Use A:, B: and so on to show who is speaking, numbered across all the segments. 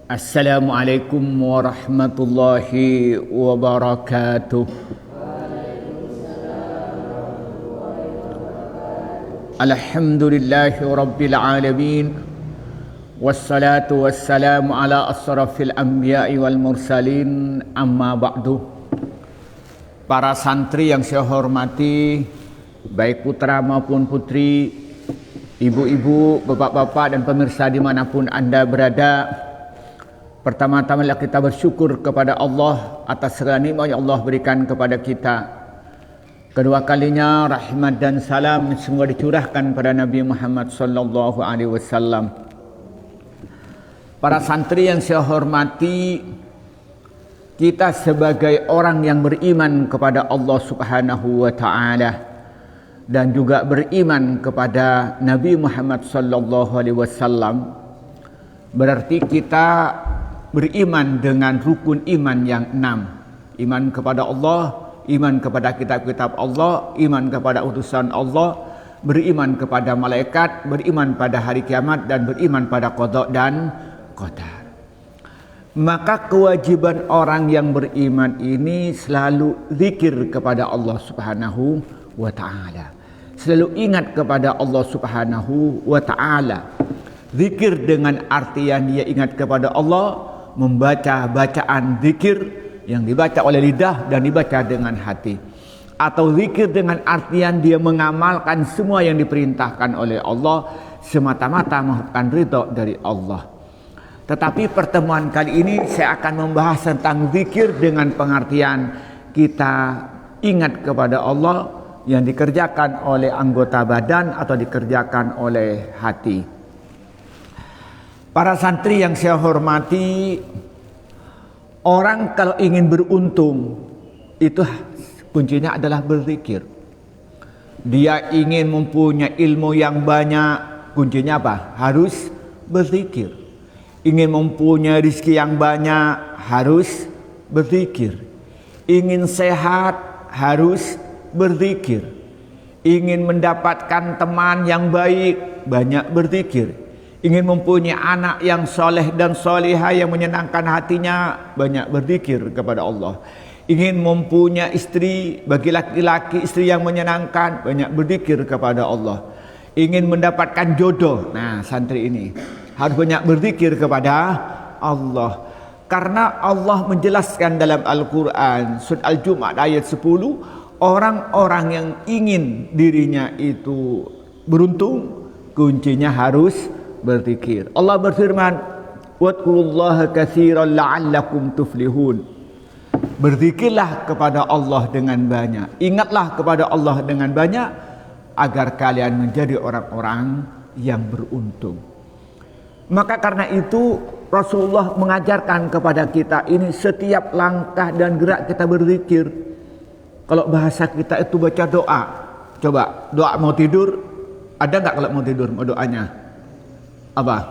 A: Assalamualaikum warahmatullahi wabarakatuh. Alhamdulillahi rabbil alamin. Wassalatu wassalamu ala asrafil anbiya'i wal mursalin. Amma ba'du. Para santri yang saya hormati, baik putra maupun putri, ibu-ibu, bapak-bapak dan pemirsa dimanapun Anda berada, pertama-tama kita bersyukur kepada Allah atas segala nikmat yang Allah berikan kepada kita. Kedua kalinya rahmat dan salam semua dicurahkan pada Nabi Muhammad sallallahu alaihi wasallam. Para santri yang saya hormati, kita sebagai orang yang beriman kepada Allah Subhanahu wa taala dan juga beriman kepada Nabi Muhammad sallallahu alaihi wasallam, berarti kita beriman dengan rukun iman yang 6. Iman kepada Allah, iman kepada kitab-kitab Allah, iman kepada utusan Allah, beriman kepada malaikat, beriman pada hari kiamat, dan beriman pada qada dan qadar. Maka kewajiban orang yang beriman ini selalu zikir kepada Allah Subhanahu wa taala. Selalu ingat kepada Allah Subhanahu wa taala. Zikir dengan artian dia ingat kepada Allah, membaca bacaan zikir yang dibaca oleh lidah dan dibaca dengan hati, atau zikir dengan artian dia mengamalkan semua yang diperintahkan oleh Allah semata-mata mengharapkan ridha dari Allah. Tetapi pertemuan kali ini saya akan membahas tentang zikir dengan pengertian kita ingat kepada Allah yang dikerjakan oleh anggota badan atau dikerjakan oleh hati. Para santri yang saya hormati, orang kalau ingin beruntung itu kuncinya adalah berzikir. Dia ingin mempunyai ilmu yang banyak, kuncinya apa? Harus berzikir. Ingin mempunyai rezeki yang banyak, harus berzikir. Ingin sehat, harus berzikir. Ingin mendapatkan teman yang baik, banyak berzikir. Ingin mempunyai anak yang soleh dan solehah yang menyenangkan hatinya, banyak berzikir kepada Allah. Ingin mempunyai istri, bagi laki-laki istri yang menyenangkan, banyak berzikir kepada Allah. Ingin mendapatkan jodoh, nah santri ini harus banyak berzikir kepada Allah. Karena Allah menjelaskan dalam Al-Quran Surat Al-Jumu'ah ayat 10, orang-orang yang ingin dirinya itu beruntung, kuncinya harus berzikir. Allah berfirman, "Wadkurullaha katsiran la'allakum tuflihun." Berzikirlah kepada Allah dengan banyak. Ingatlah kepada Allah dengan banyak agar kalian menjadi orang-orang yang beruntung. Maka karena itu Rasulullah mengajarkan kepada kita ini setiap langkah dan gerak kita berzikir. Kalau bahasa kita itu baca doa. Coba doa mau tidur, ada enggak kalau mau tidur mau doanya? Apa?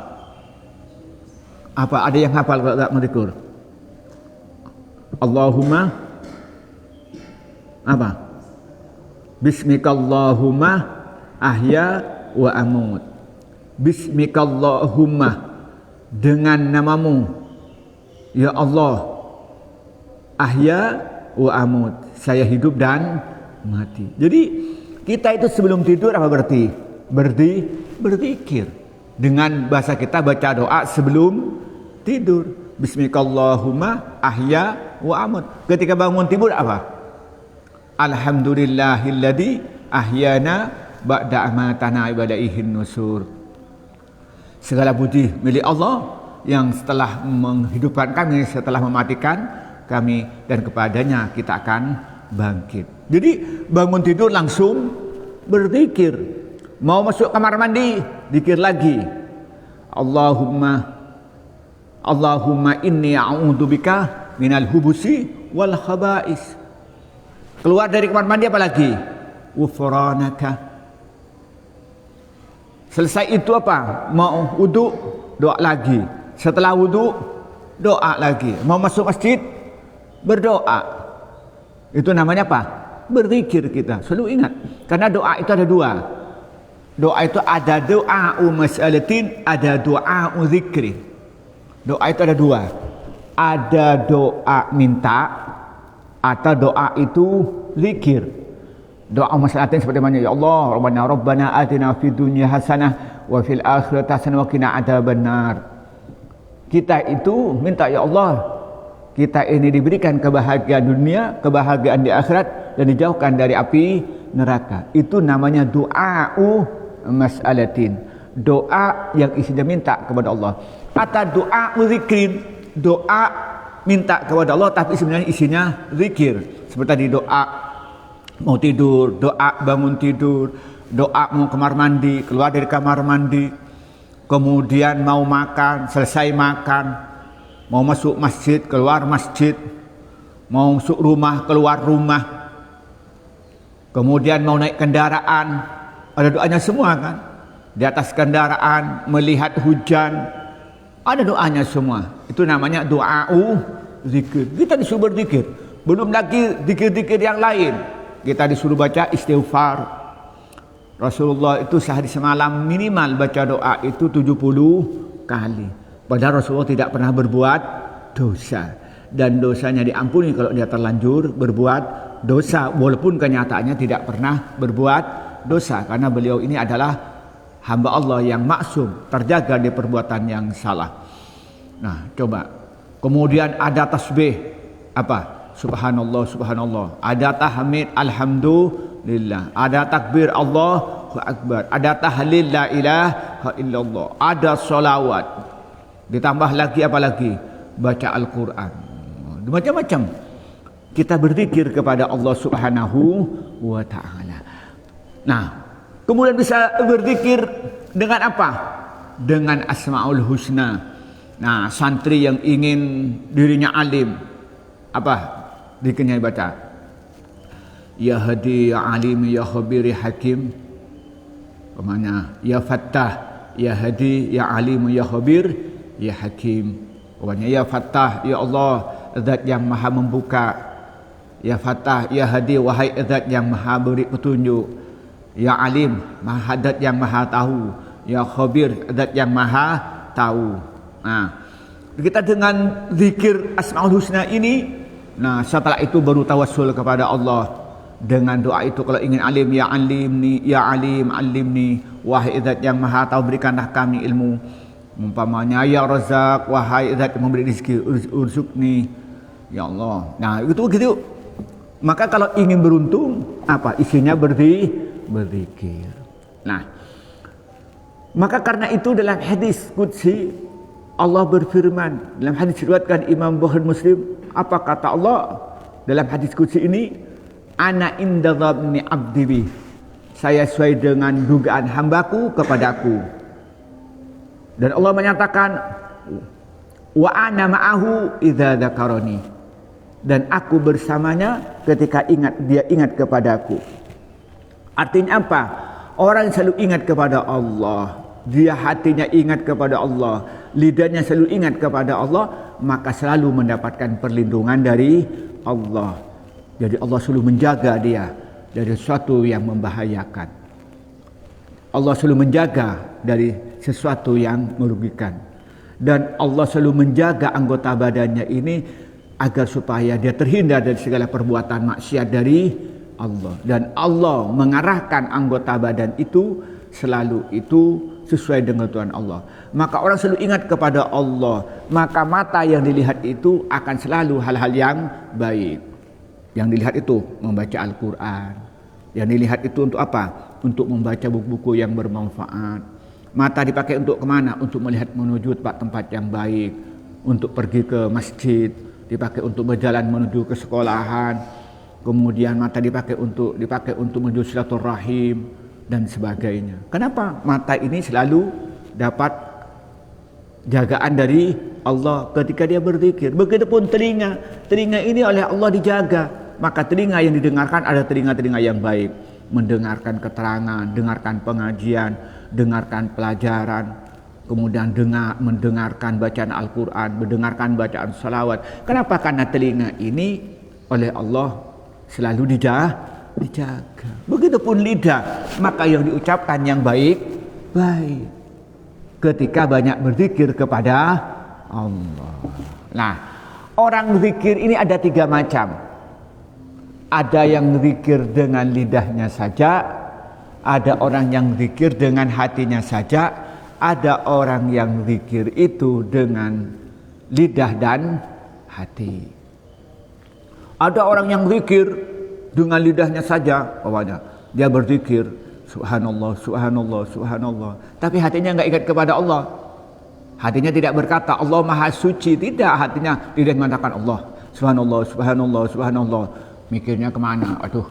A: Ada yang hafal kalau tak mendikur? Allahumma apa? Bismikallahumma ahya wa amut. Bismikallahumma, dengan namamu ya Allah, ahya wa amut, saya hidup dan mati. Jadi kita itu sebelum tidur apa berarti? Berzikir. Dengan bahasa kita baca doa sebelum tidur. Bismikallahumma ahya wa amut. Ketika bangun tidur apa? Alhamdulillahilladzi ahyana ba'da amatana ibadaihin nusur. Segala puji milik Allah yang setelah menghidupkan kami, setelah mematikan kami, dan kepadanya kita akan bangkit. Jadi bangun tidur langsung berzikir. Mau masuk kamar mandi, zikir lagi. Allahumma inni a'udzubika minal hubusi wal khaba'is. Keluar dari kamar mandi apa lagi? Ghufranaka. Selesai itu apa? Mau wudu, doa lagi. Setelah wudu, doa lagi. Mau masuk masjid, berdoa. Itu namanya apa? Berzikir kita. Selalu ingat. Karena doa itu ada dua. Doa itu ada doa mas'alatin, ada doa zikri. Doa itu ada dua. Ada doa minta atau doa itu zikir. Doa maslahatin seperti mana, ya Allah, Rabbana atina fid dunya hasanah wa fil akhirati hasanah wa qina adzabannar. Kita itu minta, ya Allah, kita ini diberikan kebahagiaan dunia, kebahagiaan di akhirat, dan dijauhkan dari api neraka. Itu namanya doa mas'alatin, doa yang isinya minta kepada Allah. Atau doa zikrin, doa minta kepada Allah tapi sebenarnya isinya zikir. Seperti tadi doa mau tidur, doa bangun tidur, doa mau kamar mandi, keluar dari kamar mandi, kemudian mau makan, selesai makan, mau masuk masjid, keluar masjid, mau masuk rumah, keluar rumah, kemudian mau naik kendaraan, ada doanya semua kan. Di atas kendaraan, melihat hujan, ada doanya semua. Itu namanya doa zikir. Kita disuruh berzikir. Belum lagi zikir-zikir yang lain. Kita disuruh baca istighfar. Rasulullah itu sehari semalam minimal baca doa itu 70 kali. Padahal Rasulullah tidak pernah berbuat dosa. Dan dosanya diampuni kalau dia terlanjur berbuat dosa. Walaupun kenyataannya tidak pernah berbuat dosa. Karena beliau ini adalah hamba Allah yang maksum, terjaga dari perbuatan yang salah. Nah, coba. Kemudian ada tasbih. Apa? Subhanallah, subhanallah. Ada tahmid, alhamdulillah. Ada takbir, Allahu akbar. Ada tahlil, la ilaha illallah. Ada solawat. Ditambah lagi apa lagi? Baca Al-Quran. Macam-macam. Kita berzikir kepada Allah subhanahu wa ta'ala. Nah, kemudian bisa berzikir dengan apa? Dengan Asma'ul Husna. Nah, santri yang ingin dirinya alim, apa? Dikenya baca ya hadi ya alim ya khabir ya hakim, kemana ya fattah ya hadi ya alim ya khabir ya hakim, kemana ya fattah ya Allah zat yang maha membuka, ya fattah ya hadi wahai zat yang maha beri petunjuk, ya alim maha zat yang maha tahu, ya khabir zat yang maha tahu. Nah, kita dengan zikir Asmaul Husna ini, nah setelah itu baru tawassul kepada Allah dengan doa itu. Kalau ingin alim, ya alimni, ya alim alimni, wahai zat yang maha tahu berikanlah kami ilmu. Umpamanya ya Razak, wahai zat yang memberi rezeki urzukni, ya Allah. Nah itu begitu. Maka kalau ingin beruntung, apa isinya? Berzikir. Nah, maka karena itu dalam hadis qudsi Allah berfirman, dalam hadis riwayatkan Imam Bukhari Muslim, apa kata Allah dalam hadis qudsi ini? Ana inda dhanni abdi bi. Saya sesuai dengan dugaan hambaku kepadaku. Dan Allah menyatakan wa ana ma'ahu idza dzakarani. Dan aku bersamanya ketika dia ingat kepadaku. Artinya apa? Orang selalu ingat kepada Allah, dia hatinya ingat kepada Allah, lidahnya selalu ingat kepada Allah, maka selalu mendapatkan perlindungan dari Allah. Jadi Allah selalu menjaga dia dari sesuatu yang membahayakan. Allah selalu menjaga dari sesuatu yang merugikan. Dan Allah selalu menjaga anggota badannya ini agar supaya dia terhindar dari segala perbuatan maksiat dari Allah. Dan Allah mengarahkan anggota badan itu selalu itu sesuai dengan Tuhan Allah. Maka orang selalu ingat kepada Allah, maka mata yang dilihat itu akan selalu hal-hal yang baik. Yang dilihat itu membaca Al-Quran. Yang dilihat itu untuk apa? Untuk membaca buku-buku yang bermanfaat. Mata dipakai untuk kemana? Untuk melihat menuju tempat-tempat yang baik. Untuk pergi ke masjid, dipakai untuk berjalan menuju ke sekolahan. Kemudian mata dipakai untuk menuju silaturahim dan sebagainya. Kenapa? Mata ini selalu dapat jagaan dari Allah ketika dia berzikir. Begitupun telinga. Telinga ini oleh Allah dijaga. Maka telinga yang didengarkan ada telinga-telinga yang baik. Mendengarkan keterangan, dengarkan pengajian, dengarkan pelajaran. Kemudian mendengarkan bacaan Al-Quran, mendengarkan bacaan salawat. Kenapa? Karena telinga ini oleh Allah selalu dijaga. Begitupun lidah, maka yang diucapkan yang baik. Ketika banyak berzikir kepada Allah. Nah, orang zikir ini ada 3 macam. Ada yang zikir dengan lidahnya saja, ada orang yang zikir dengan hatinya saja, ada orang yang zikir itu dengan lidah dan hati. Ada orang yang zikir dengan lidahnya saja, pokoknya dia berzikir subhanallah, subhanallah, subhanallah, tapi hatinya enggak ingat kepada Allah. Hatinya tidak berkata Allah Maha Suci, tidak, hatinya tidak mengatakan Allah subhanallah, subhanallah, subhanallah. Mikirnya kemana? Aduh,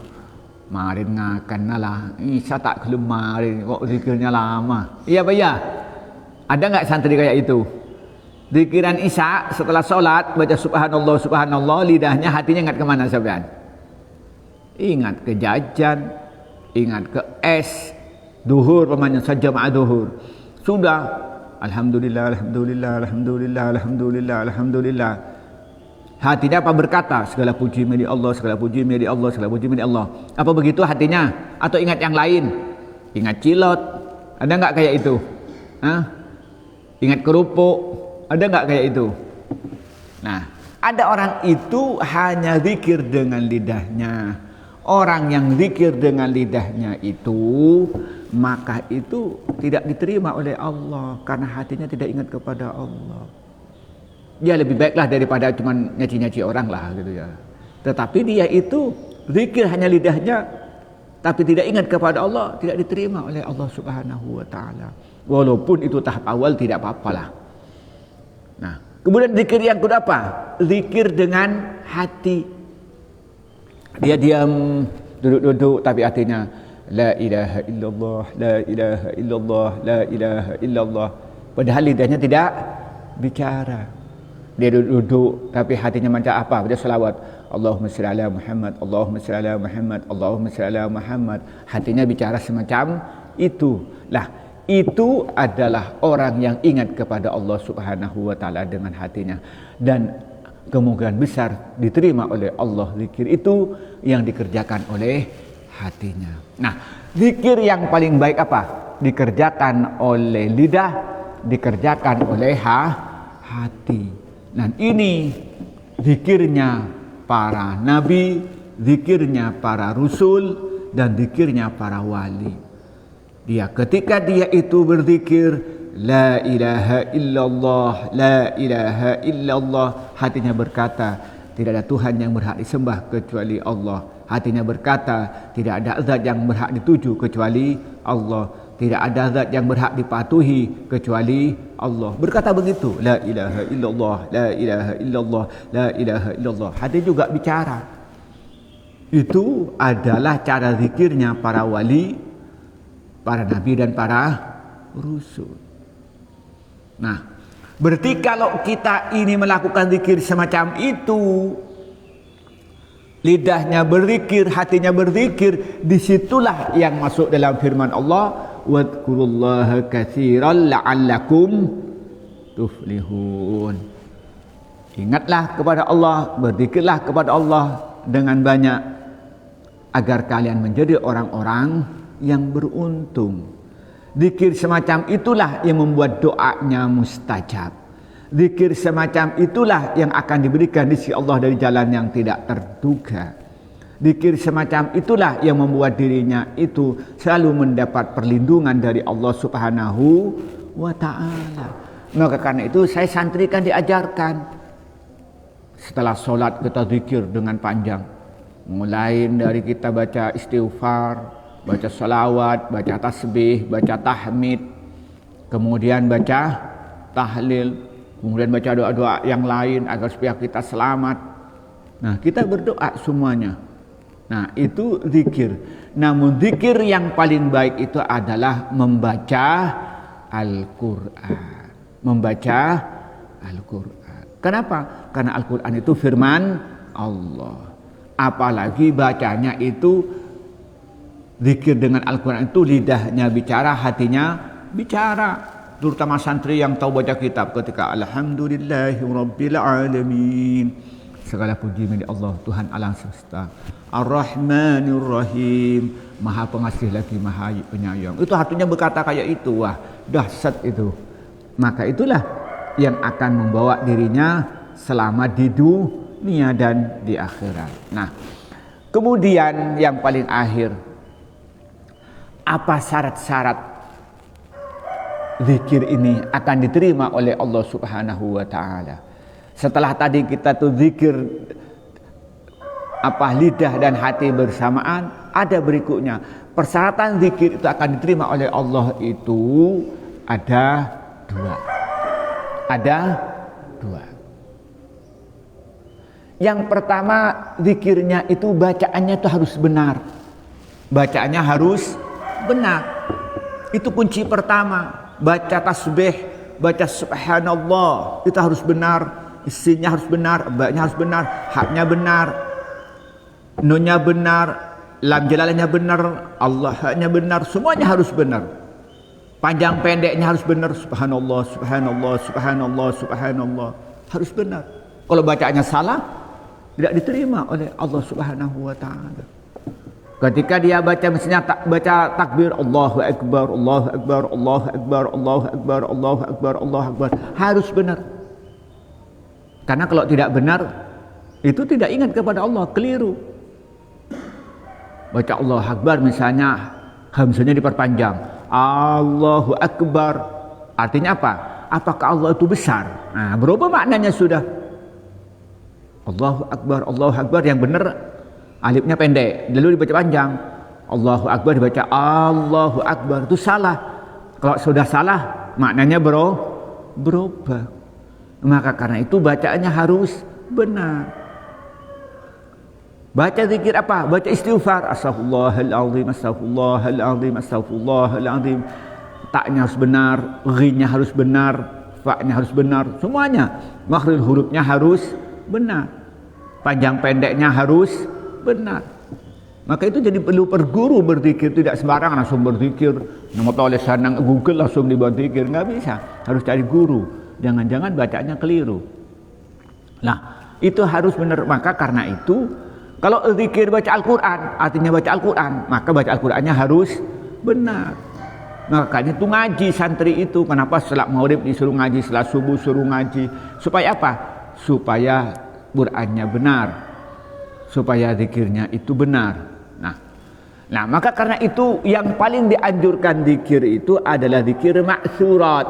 A: marin ngakan lah. Isa tak kelemarin kok zikirnya lama. Iya Pak ya? Ada enggak santri kayak itu? Zikiran Isya setelah sholat baca subhanallah, subhanallah, lidahnya hatinya ingat kemana sahabat? Ingat ke jajan, ingat ke es, duhur pemanya saja ma'a duhur. Sudah, alhamdulillah, alhamdulillah, alhamdulillah, alhamdulillah, alhamdulillah. Hatinya apa berkata? Segala puji milik Allah, segala puji milik Allah, segala puji milik Allah. Apa begitu hatinya? Atau ingat yang lain? Ingat cilot? Ada enggak kayak itu? Hah? Ingat kerupuk? Ada enggak kayak itu? Nah, ada orang itu hanya zikir dengan lidahnya. Orang yang zikir dengan lidahnya itu, maka itu tidak diterima oleh Allah karena hatinya tidak ingat kepada Allah. Dia lebih baiklah daripada cuma nyaci-nyaci orang lah gitu ya. Tetapi dia itu zikir hanya lidahnya tapi tidak ingat kepada Allah, tidak diterima oleh Allah Subhanahu wa taala. Walaupun itu tahap awal tidak apa-apalah. Nah, kemudian zikir yang kedua apa? Zikir dengan hati. Dia diam, duduk-duduk tapi hatinya la ilaha illallah, la ilaha illallah, la ilaha illallah. Padahal lidahnya tidak bicara. Dia duduk tapi hatinya macam apa? Baca selawat. Allahumma shalli ala Muhammad, Allahumma shalli ala Muhammad, Allahumma shalli ala Muhammad. Hatinya bicara semacam itu. Lah, itu adalah orang yang ingat kepada Allah Subhanahu wa taala dengan hatinya, dan kemungkinan besar diterima oleh Allah zikir itu yang dikerjakan oleh hatinya. Nah, zikir yang paling baik apa? Dikerjakan oleh lidah, dikerjakan oleh hati. Dan ini zikirnya para nabi, zikirnya para rasul, dan zikirnya para wali. Dia ketika dia itu berzikir la ilaha illallah, la ilaha illallah, hatinya berkata tidak ada Tuhan yang berhak disembah kecuali Allah. Hatinya berkata tidak ada zat yang berhak dituju kecuali Allah. Tidak ada zat yang berhak dipatuhi kecuali Allah. Berkata begitu, la ilaha illallah, la ilaha illallah, la ilaha illallah. Hati juga bicara. Itu adalah cara zikirnya para wali, para nabi dan para rasul. Nah, berarti kalau kita ini melakukan zikir semacam itu, lidahnya berzikir, hatinya berzikir, disitulah yang masuk dalam firman Allah, wadkurullaha katsiran la'allakum tuflihun. Ingatlah kepada Allah, berzikirlah kepada Allah dengan banyak agar kalian menjadi orang-orang yang beruntung. Zikir semacam itulah yang membuat doanya mustajab. Zikir semacam itulah yang akan diberikan di sisi Allah dari jalan yang tidak terduga. Zikir semacam itulah yang membuat dirinya itu selalu mendapat perlindungan dari Allah Subhanahu wa ta'ala. Maka karena itu saya santrikan diajarkan setelah sholat kita zikir dengan panjang. Mulai dari kita baca istighfar, baca salawat, baca tasbih, baca tahmid, kemudian baca tahlil, kemudian baca doa-doa yang lain agar supaya kita selamat. Nah, kita berdoa semuanya. Nah, itu zikir. Namun zikir yang paling baik itu adalah membaca Al-Quran. Membaca Al-Quran. Kenapa? Karena Al-Quran itu firman Allah. Apalagi bacanya itu, zikir dengan Al-Quran itu lidahnya bicara, hatinya bicara. Terutama santri yang tahu baca kitab ketika Alhamdulillahirabbil alamin. Segala puji milik Allah, Tuhan alam semesta. Ar-Rahmanir Rahim, Maha Pengasih lagi Maha Penyayang. Itu hatinya berkata kayak itu, wah dahsyat itu. Maka itulah yang akan membawa dirinya selamat di dunia dan di akhirat. Nah, kemudian yang paling akhir, apa syarat-syarat zikir ini akan diterima oleh Allah Subhanahu wa taala? Setelah tadi kita tuh zikir lidah dan hati bersamaan, ada berikutnya. Persyaratan zikir itu akan diterima oleh Allah itu ada dua. Yang pertama, zikirnya itu bacaannya itu harus benar. Bacaannya harus benar. Itu kunci pertama. Baca tasbih, baca subhanallah, itu harus benar. Isinya harus benar, ba-nya harus benar, haknya benar, nunnya benar, lam jalalanya benar, Allah haknya benar, semuanya harus benar. Panjang pendeknya harus benar, subhanallah, subhanallah, subhanallah, subhanallah, harus benar. Kalau bacaannya salah, tidak diterima oleh Allah Subhanahu wa taala. Ketika dia baca, misalnya baca takbir, Allahu akbar, Allahu akbar, Allahu akbar, Allahu akbar, Allahu akbar, Allahu akbar, harus benar. Karena kalau tidak benar, itu tidak ingat kepada Allah, keliru. Baca Allahu akbar misalnya, hamzahnya diperpanjang, Allahu akbar, artinya apa? Apakah Allah itu besar? Nah, berubah maknanya sudah. Allahu akbar yang benar alifnya pendek, lalu dibaca panjang. Allahu akbar dibaca Allahu akbar, itu salah. Kalau sudah salah, maknanya berubah. Maka karena itu bacaannya harus benar. Baca zikir apa? Baca istighfar, astaghfirullahaladzim, astaghfirullahaladzim, astaghfirullahaladzim. Taknya harus benar, ghinya harus benar, fa-nya harus benar, semuanya. Makhrij hurufnya harus benar, panjang pendeknya harus benar. Maka itu jadi perlu perguru berzikir, tidak sembarangan langsung berzikir. Nama oleh sanang Google langsung dibuat zikir, nggak bisa. Harus cari guru. Jangan-jangan bacanya keliru. Nah, itu harus benar. Maka karena itu, kalau zikir baca Al-Quran, artinya baca Al-Quran, maka baca Al-Qurannya harus benar. Makanya itu ngaji santri itu. Kenapa setelah maghrib disuruh ngaji, setelah subuh suruh ngaji? Supaya apa? Supaya Qurannya benar, supaya zikirnya itu benar. Nah, maka karena itu yang paling dianjurkan zikir itu adalah zikir ma'surat.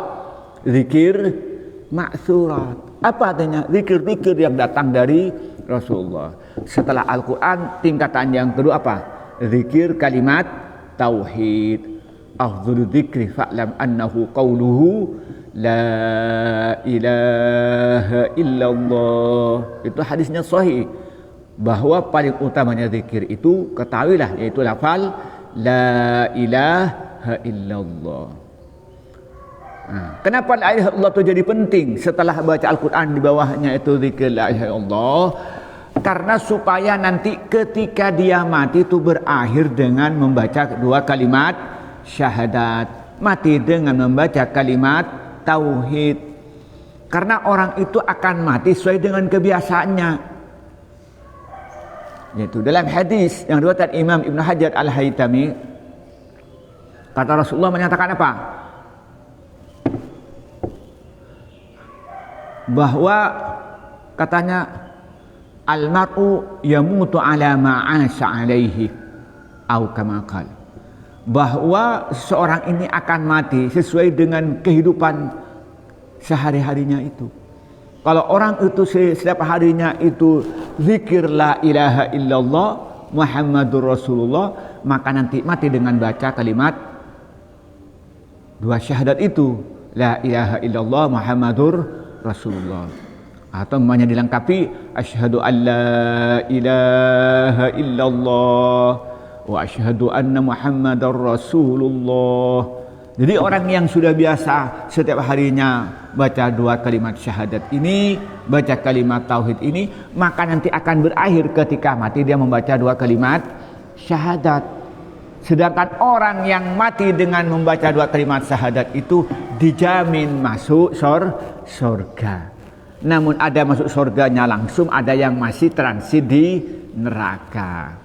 A: Zikir ma'surat. Apa artinya? Zikir-zikir yang datang dari Rasulullah. Setelah Al-Quran, tingkatan yang kedua apa? Zikir kalimat tauhid. Afdhalu dzikri fa'lam annahu qawluhu la ilaha illallah. Itu hadisnya sahih, bahwa paling utamanya zikir itu, ketahuilah, yaitu lafal la ilaha illallah. Nah, kenapa la ilaha illallah itu jadi penting setelah baca Al-Quran? Di bawahnya itu zikir la ilaha illallah, karena supaya nanti ketika dia mati itu berakhir dengan membaca dua kalimat syahadat, mati dengan membaca kalimat tauhid. Karena orang itu akan mati sesuai dengan kebiasaannya. Yaitu dalam hadis yang diriwayatkan Imam Ibnu Hajar Al-Haytami, kata Rasulullah menyatakan apa? Bahwa katanya al-mar'u yamutu ala ma'asha alaihi au kama qala. Bahwa seseorang ini akan mati sesuai dengan kehidupan sehari-harinya itu. Kalau orang itu setiap harinya itu zikir la ilaha illallah Muhammadur Rasulullah, maka nanti mati dengan baca kalimat dua syahadat itu, la ilaha illallah Muhammadur Rasulullah. Atau namanya dilengkapi asyhadu an la ilaha illallah wa asyhadu anna Muhammadar Rasulullah. Jadi orang yang sudah biasa setiap harinya baca dua kalimat syahadat ini, baca kalimat tauhid ini, maka nanti akan berakhir ketika mati dia membaca dua kalimat syahadat. Sedangkan orang yang mati dengan membaca dua kalimat syahadat itu dijamin masuk surga. Namun ada masuk surganya langsung, ada yang masih transit di neraka.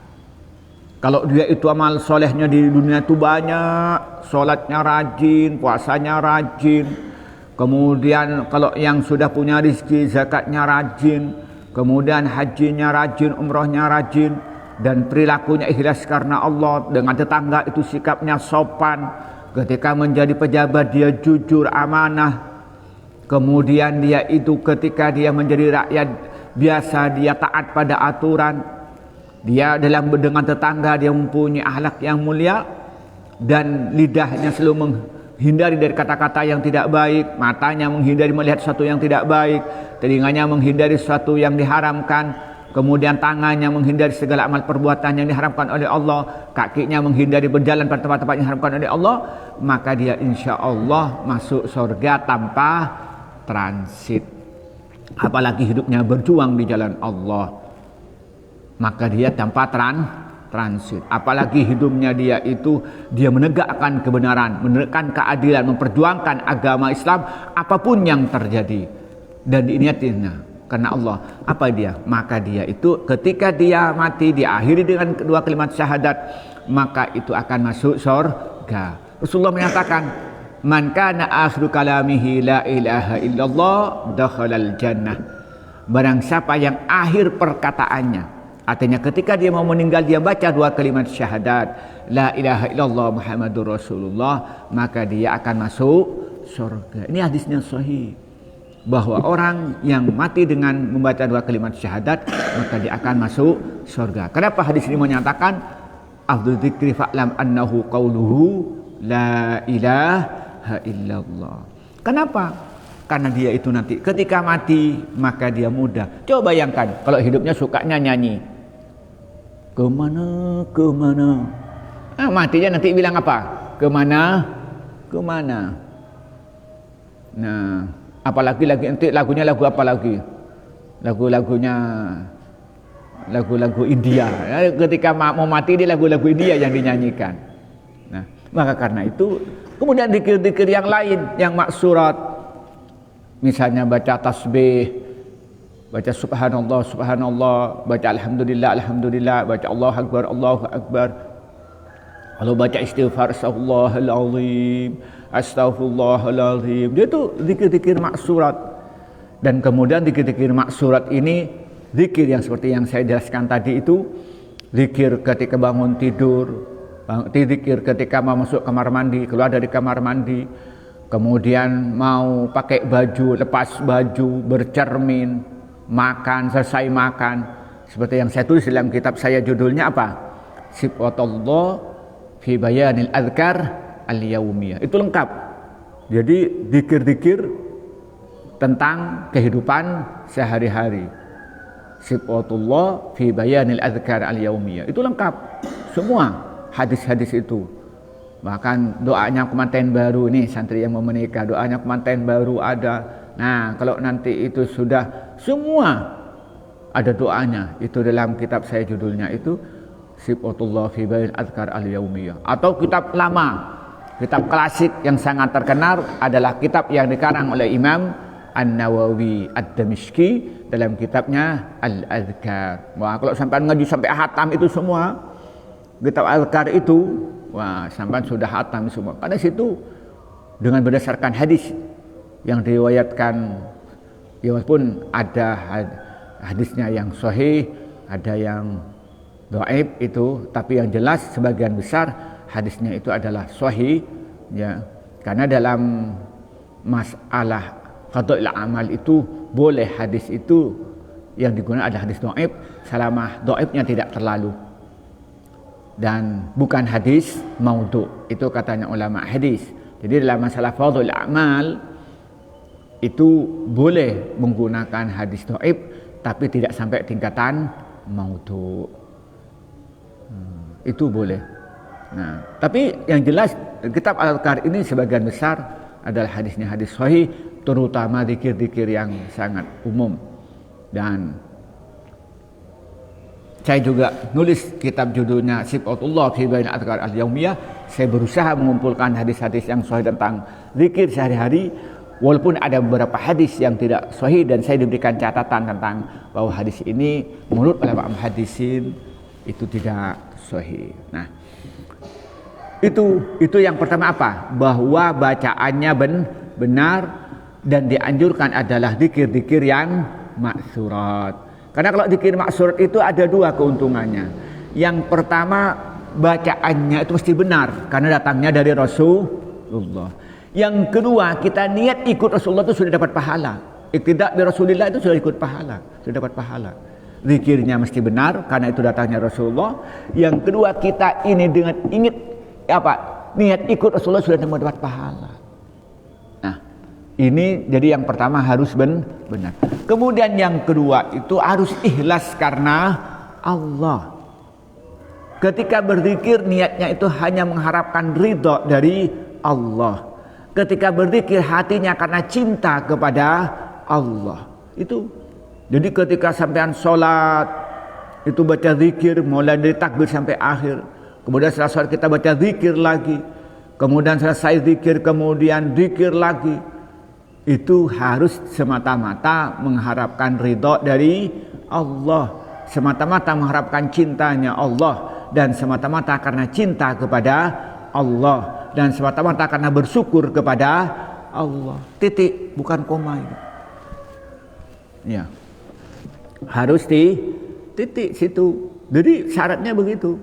A: Kalau dia itu amal solehnya di dunia itu banyak, sholatnya rajin, puasanya rajin, Kemudian kalau yang sudah punya rezeki, zakatnya rajin, kemudian hajinya rajin, umrohnya rajin, dan perilakunya ikhlas karena Allah. Dengan tetangga itu sikapnya sopan, ketika menjadi pejabat dia jujur, amanah. Kemudian dia itu ketika dia menjadi rakyat biasa, dia taat pada aturan. Dia dengan tetangga dia mempunyai akhlak yang mulia, dan lidahnya selalu menghindari dari kata-kata yang tidak baik, matanya menghindari melihat sesuatu yang tidak baik, telinganya menghindari sesuatu yang diharamkan, kemudian tangannya menghindari segala amal perbuatan yang diharamkan oleh Allah, kakinya menghindari berjalan pada tempat-tempat yang diharamkan oleh Allah, maka dia insya Allah masuk surga tanpa transit. Apalagi hidupnya berjuang di jalan Allah, maka dia tanpa transit. Apalagi hidupnya dia itu dia menegakkan kebenaran, menegakkan keadilan, memperjuangkan agama Islam apapun yang terjadi, dan diniatinya karena Allah. Apa dia? Maka dia itu ketika dia mati diakhiri dengan kedua kalimat syahadat, maka itu akan masuk surga. Rasulullah menyatakan, man kana akhiru kalamihi la ilaha illallah dakhalal jannah. Barang siapa yang akhir perkataannya, artinya ketika dia mau meninggal dia baca dua kalimat syahadat, la ilaha illallah Muhammadur Rasulullah, maka dia akan masuk surga. Ini hadisnya sahih, bahwa orang yang mati dengan membaca dua kalimat syahadat maka dia akan masuk surga. Kenapa hadis ini menyatakan afdhu dzikri fa'lam annahu qauluhu la ilaha illallah? Kenapa? Karena dia itu nanti ketika mati maka dia mudah. Coba bayangkan kalau hidupnya sukanya nyanyi, kemana kemana, matinya nanti bilang apa? Kemana kemana. Nah, apalagi lagi nanti lagunya lagu apa lagi? Lagu-lagu India. Ketika mau mati dia lagu-lagu India yang dinyanyikan. Nah, maka karena itu kemudian zikir-zikir yang lain yang maksurat, misalnya baca tasbih, baca subhanallah subhanallah, baca alhamdulillah alhamdulillah, baca Allahu akbar Allahu akbar. Kalau baca istighfar astaghfirullahalazim astaghfirullahalazim, dia itu zikir-zikir maksurat. Dan kemudian zikir-zikir maksurat ini zikir yang seperti yang saya jelaskan tadi itu, zikir ketika bangun tidur, zikir ketika mau masuk kamar mandi, keluar dari kamar mandi, kemudian mau pakai baju, lepas baju, bercermin, makan, selesai makan. Seperti yang saya tulis dalam kitab saya, judulnya apa? Sifatullah fi bayanil adhkar al-yaumiyah. Itu lengkap. Jadi zikir-zikir tentang kehidupan sehari-hari. Sifatullah fi bayanil adhkar al-yaumiyah. Itu lengkap. Semua hadis-hadis itu. Bahkan doanya kemanten baru, nih santri yang mau menikah, doanya kemanten baru ada. Nah, kalau nanti itu sudah semua ada doanya, itu dalam kitab saya judulnya itu Sifatullah fi bayanil adhkar al-yaumiyah. Atau kitab lama, kitab klasik yang sangat terkenal adalah kitab yang dikarang oleh Imam An-Nawawi Ad-Damishqi dalam kitabnya Al-Adhkar. Wah, kalau sampai ngaji sampai hatam itu semua kitab Al-Adhkar itu, wah, sampai sudah hatam semua. Karena situ dengan berdasarkan hadis yang diriwayatkan, ya walaupun ada hadisnya yang sahih, ada yang dhaif itu, tapi yang jelas sebagian besar hadisnya itu adalah sahih, ya. Karena dalam masalah qada'il amal itu boleh hadis itu yang digunakan adalah hadis dhaif selama dhaifnya tidak terlalu, dan bukan hadis maudhu. Itu katanya ulama hadis. Jadi dalam masalah fadhil amal itu boleh menggunakan hadis dhaif tapi tidak sampai tingkatan maudhu. Itu boleh. Nah, tapi yang jelas kitab Al-Adhkar ini sebagian besar adalah hadisnya hadis sahih, terutama zikir-zikir yang sangat umum. Dan saya juga nulis kitab judulnya Sifatullah fi bayanil adhkar al-yaumiyah. Saya berusaha mengumpulkan hadis-hadis yang sahih tentang zikir sehari-hari, walaupun ada beberapa hadis yang tidak sahih, dan saya diberikan catatan tentang bahwa hadis ini menurut ulama hadisin itu tidak sahih. Nah, itu yang pertama apa? Bahwa bacaannya benar, dan dianjurkan adalah zikir-zikir yang maksurat. Karena kalau zikir maksurat itu ada dua keuntungannya. Yang pertama, bacaannya itu mesti benar karena datangnya dari Rasulullah. Yang kedua, kita niat ikut Rasulullah itu sudah dapat pahala. Iktidak bi Rasulillah itu sudah ikut pahala, sudah dapat pahala. Zikirnya mesti benar karena itu datangnya Rasulullah. Yang kedua, kita ini dengan niat ikut Rasulullah sudah dapat pahala. Nah, ini jadi yang pertama harus benar. Kemudian yang kedua itu harus ikhlas karena Allah. Ketika berzikir niatnya itu hanya mengharapkan ridho dari Allah. Ketika berzikir hatinya karena cinta kepada Allah. Itu. Jadi ketika sampean sholat itu baca zikir mulai dari takbir sampai akhir. Kemudian setelah sholat kita baca zikir lagi. Kemudian selesai zikir kemudian zikir lagi. Itu harus semata-mata mengharapkan ridho dari Allah. Semata-mata mengharapkan cintanya Allah. Dan semata-mata karena cinta kepada Allah. Dan semata-mata karena bersyukur kepada Allah. Titik, bukan koma ini. Ya. Harus di titik situ. Jadi syaratnya begitu.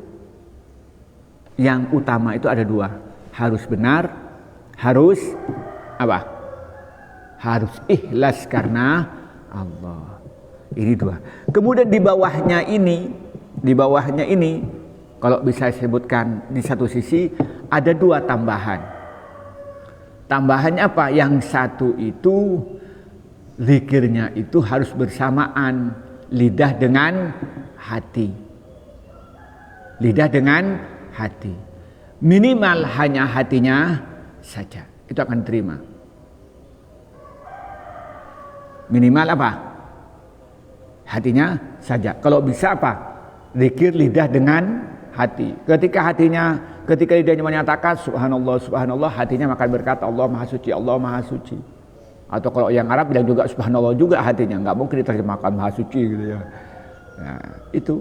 A: Yang utama itu ada dua. Harus benar, harus apa? Harus ikhlas karena Allah. Ini dua. Kemudian di bawahnya ini kalau bisa saya sebutkan di satu sisi ada dua tambahan. Tambahannya apa? Yang satu itu zikirnya itu harus bersamaan lidah dengan hati. Lidah dengan hati. Minimal hanya hatinya saja. Itu akan terima. Minimal apa? Hatinya saja. Kalau bisa apa? Zikir lidah dengan hati. Ketika lidahnya menyatakan subhanallah, subhanallah, hatinya maka berkata Allah Maha Suci, Allah Maha Suci. Atau kalau yang Arab bilang juga subhanallah juga hatinya, nggak mungkin diterjemahkan Maha Suci gitu ya. Nah, itu.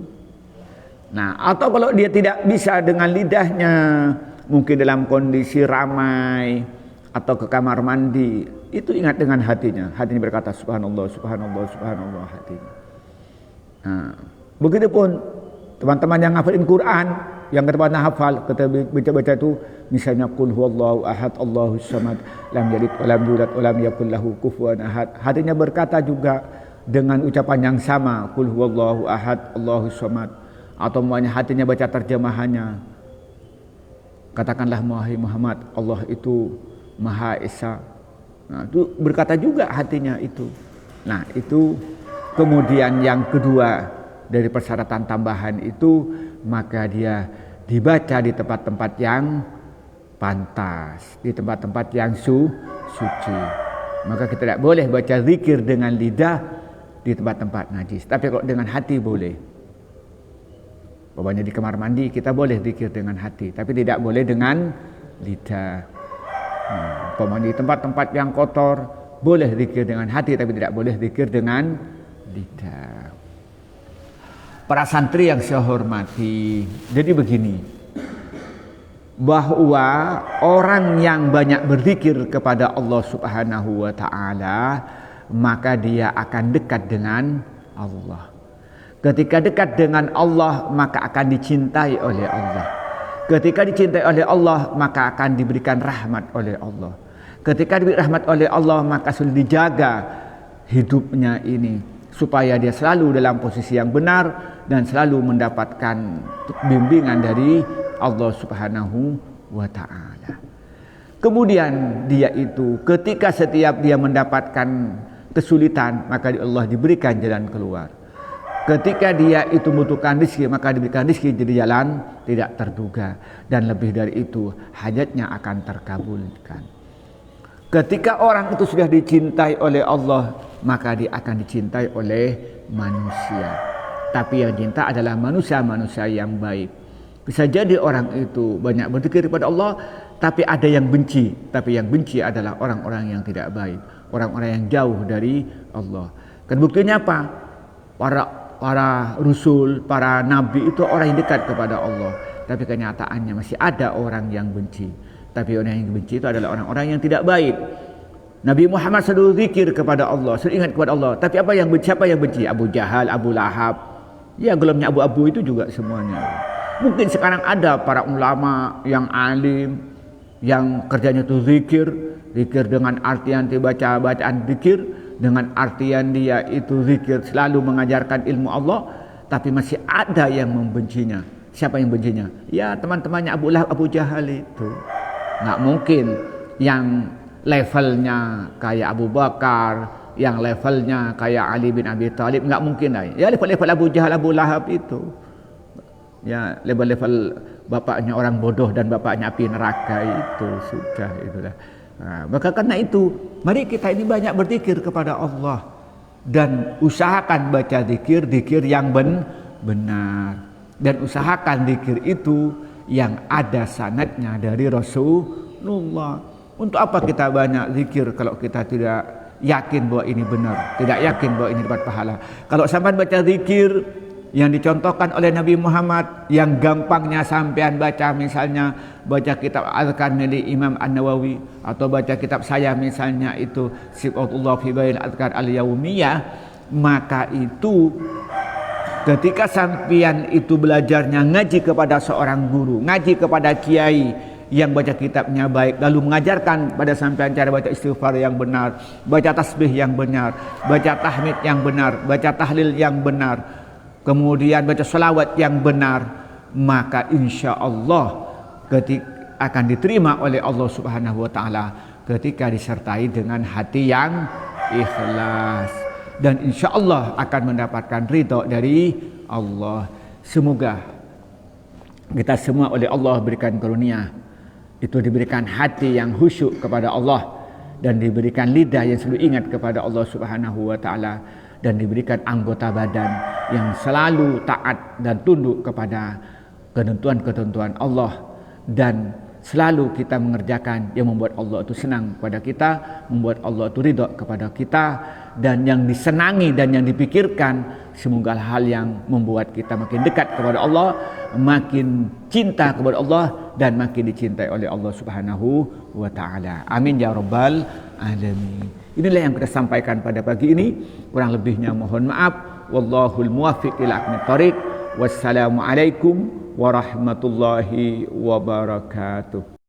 A: Nah, atau kalau dia tidak bisa dengan lidahnya, mungkin dalam kondisi ramai atau ke kamar mandi, itu ingat dengan hatinya. Hatinya berkata subhanallah, subhanallah, subhanallah hatinya. Nah, begitupun teman-teman yang ngafalin Quran, yang kedepannya hafal, kita baca itu misalnya qul huwallahu ahad Allahus samad lam yalid wa lam yulad wa lam yakul lahu kufuwan ahad. Hatinya berkata juga dengan ucapan yang sama, qul huwallahu ahad Allahus samad, atau semuanya hatinya baca terjemahannya. Katakanlah wahai Muhammad, Allah itu Maha Esa. Nah, itu berkata juga hatinya itu. Nah, itu kemudian yang kedua dari persyaratan tambahan itu, maka dia dibaca di tempat-tempat yang pantas, di tempat-tempat yang suci. Maka kita tidak boleh baca zikir dengan lidah di tempat-tempat najis. Tapi kalau dengan hati boleh. Pokoknya di kamar mandi kita boleh zikir dengan hati, tapi tidak boleh dengan lidah. Pokoknya di tempat-tempat yang kotor boleh zikir dengan hati, tapi tidak boleh zikir dengan lidah. Para santri yang saya hormati, jadi begini, bahwa orang yang banyak berzikir kepada Allah Subhanahu wa Ta'ala, maka dia akan dekat dengan Allah. Ketika dekat dengan Allah, maka akan dicintai oleh Allah. Ketika dicintai oleh Allah, maka akan diberikan rahmat oleh Allah. Ketika diberi rahmat oleh Allah, maka sudah dijaga hidupnya ini supaya dia selalu dalam posisi yang benar dan selalu mendapatkan bimbingan dari Allah Subhanahu wa Ta'ala. Kemudian dia itu ketika setiap dia mendapatkan kesulitan, maka Allah diberikan jalan keluar. Ketika dia itu membutuhkan rezeki, maka diberikan rezeki jadi jalan tidak terduga, dan lebih dari itu hajatnya akan terkabulkan. Ketika orang itu sudah dicintai oleh Allah, maka dia akan dicintai oleh manusia. Tapi yang cinta adalah manusia-manusia yang baik. Bisa jadi orang itu banyak berzikir kepada Allah, tapi ada yang benci. Tapi yang benci adalah orang-orang yang tidak baik, orang-orang yang jauh dari Allah. Kan buktinya apa? Para rasul, para nabi itu orang yang dekat kepada Allah. Tapi kenyataannya masih ada orang yang benci. Tapi orang yang benci itu adalah orang-orang yang tidak baik. Nabi Muhammad selalu zikir kepada Allah, selalu ingat kepada Allah. Tapi siapa yang benci? Abu Jahal, Abu Lahab. Ya, gelamnya abu-abu itu juga semuanya. Mungkin sekarang ada para ulama yang alim, yang kerjanya itu zikir dengan artian baca bacaan zikir, dengan artian dia itu zikir selalu mengajarkan ilmu Allah, tapi masih ada yang membencinya. Siapa yang bencinya? Ya, teman-temannya Abu Lahab, Abu Jahal itu. Nggak mungkin yang levelnya kayak Abu Bakar, yang levelnya kayak Ali bin Abi Thalib, nggak mungkin lah. Ya, level-level Abu Jahal, Abu Lahab itu. Ya, level-level bapaknya orang bodoh dan bapaknya api neraka itu sudah itulah. Nah, maka karena itu, mari kita ini banyak berzikir kepada Allah dan usahakan baca zikir yang benar, dan usahakan zikir itu yang ada sanadnya dari Rasulullah. Untuk apa kita banyak zikir kalau kita tidak yakin bahwa ini benar, tidak yakin bahwa ini dapat pahala? Kalau sampai baca zikir yang dicontohkan oleh Nabi Muhammad, yang gampangnya sampean baca, misalnya baca kitab Al-Azkar milik Imam An-Nawawi, atau baca kitab saya misalnya itu Sifatullah fi Bail Azkar Al-Yaumiyah, maka itu ketika sampean itu belajarnya ngaji kepada seorang guru, ngaji kepada kiai yang baca kitabnya baik, lalu mengajarkan pada sampean cara baca istighfar yang benar, baca tasbih yang benar, baca tahmid yang benar, baca tahlil yang benar, kemudian baca salawat yang benar, maka insya Allah akan diterima oleh Allah Subhanahu wa Ta'ala ketika disertai dengan hati yang ikhlas, dan insya Allah akan mendapatkan ridho dari Allah. Semoga kita semua oleh Allah berikan karunia, itu diberikan hati yang khusyuk kepada Allah, dan diberikan lidah yang selalu ingat kepada Allah Subhanahu wa Ta'ala, dan diberikan anggota badan yang selalu taat dan tunduk kepada ketentuan-ketentuan Allah, dan selalu kita mengerjakan yang membuat Allah itu senang kepada kita, membuat Allah itu ridho kepada kita, dan yang disenangi dan yang dipikirkan semoga hal yang membuat kita makin dekat kepada Allah, makin cinta kepada Allah, dan makin dicintai oleh Allah Subhanahu wa Ta'ala. Amin ya rabbal alamin. Inilah yang kita sampaikan pada pagi ini. Kurang lebihnya mohon maaf. Wallahul muwaffiq ila aqwamit thoriq. Wassalamualaikum warahmatullahi wabarakatuh.